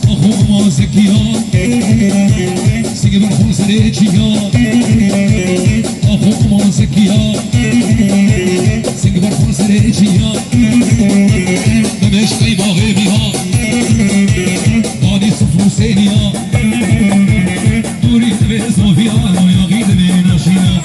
أخوما زكيا سيجي بالخوص ريجيا أخوما زكيا سيجي بالخوص ريجيا ممش قيبا غيبها داني صفر سينيا دوري تبيزو فيها ويا غيد من ناشينا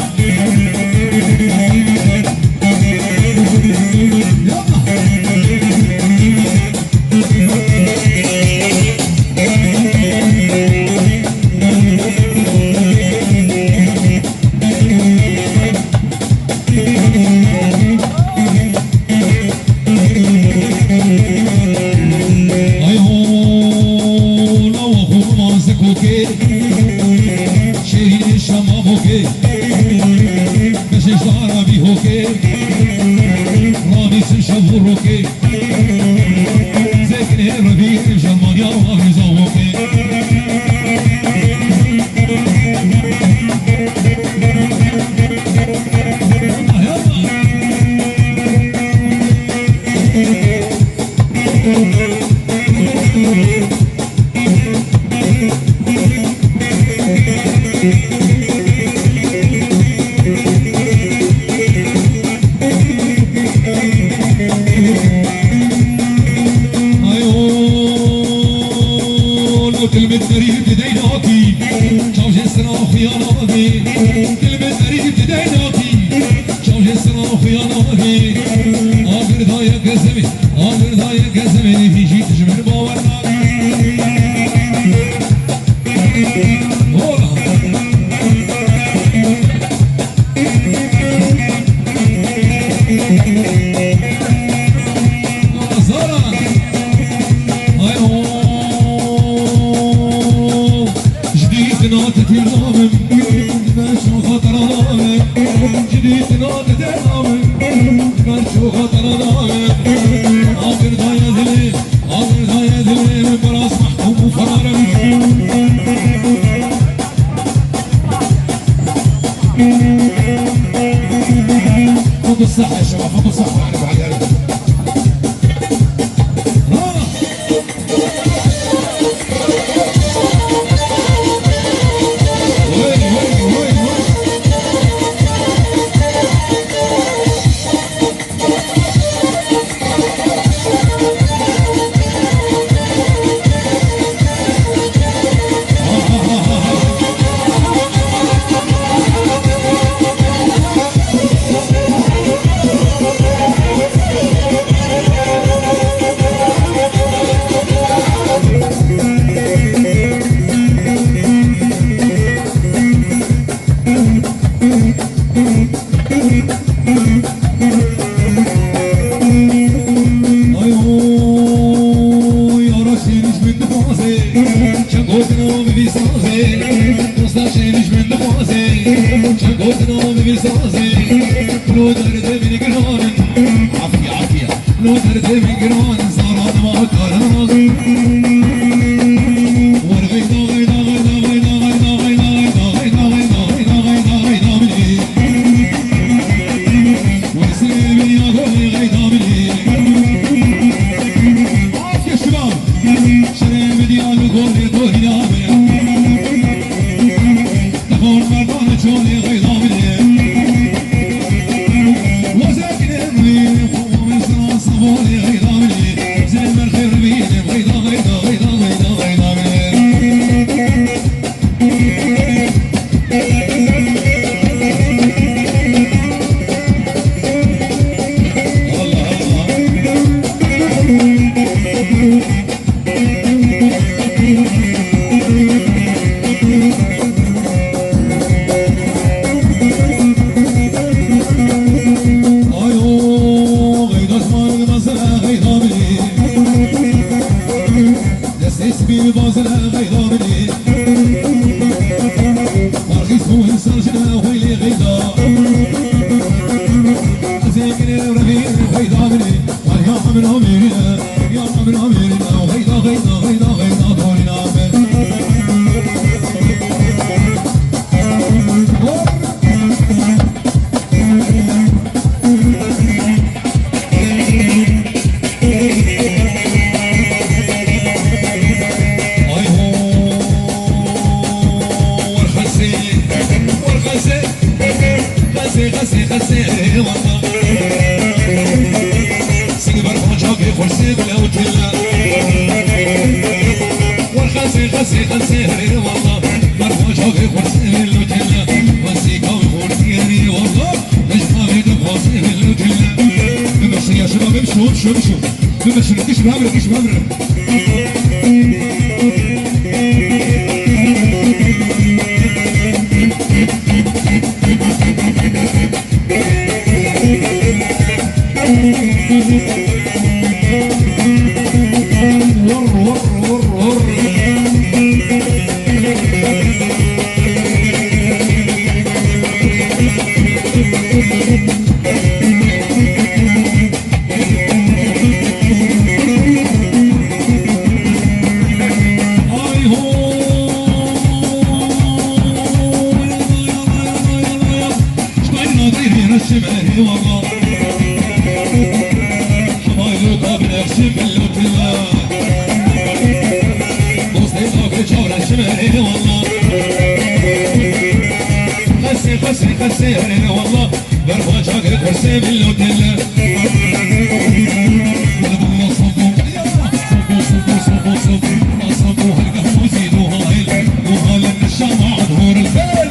بالصحة يا شباب بالصحة أنا بعد خسي خسي والله مرفوش هوكي خرسي اللوتيلا وسيكا وخورتيني والله مش طابي دبخوسي اللوتيلا بمشي يا شباب امشوا بمشي كش بهمرة الشمالي والله حبايبك بنفسي باللوتيلا مصيبك جورة الشمالي والله خسي والله برفاجك الكرسي باللوتيلا صبوا هالقهوة وزيدوها وهلا الشمع ظهور الفيل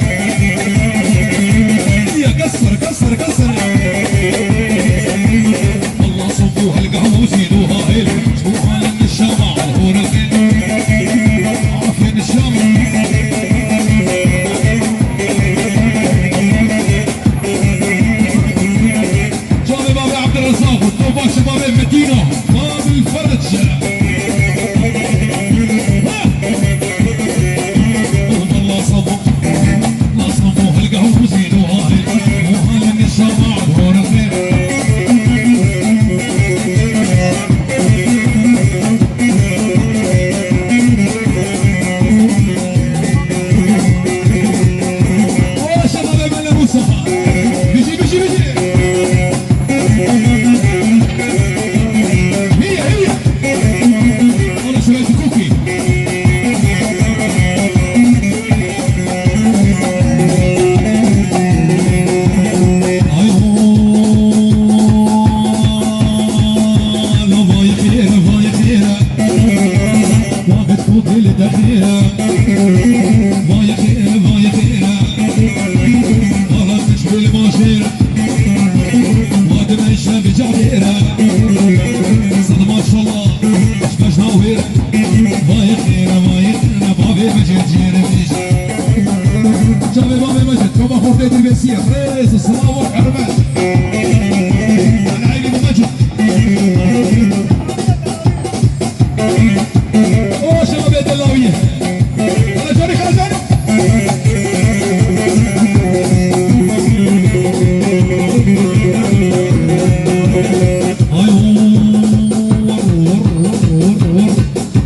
كسر والله صبوها القهوة وزيدوها هيل صبوها لأن الشمع ظهور الفيل عارفين الشمع جابي بابي عبد الرزاق والطوباء شباب المدينة باب الفرج والله صبوها القهوة وزيدوها هيل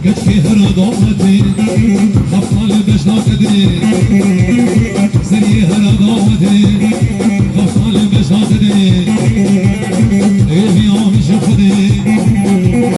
قد فيه رضا خفنا لبشنا تدري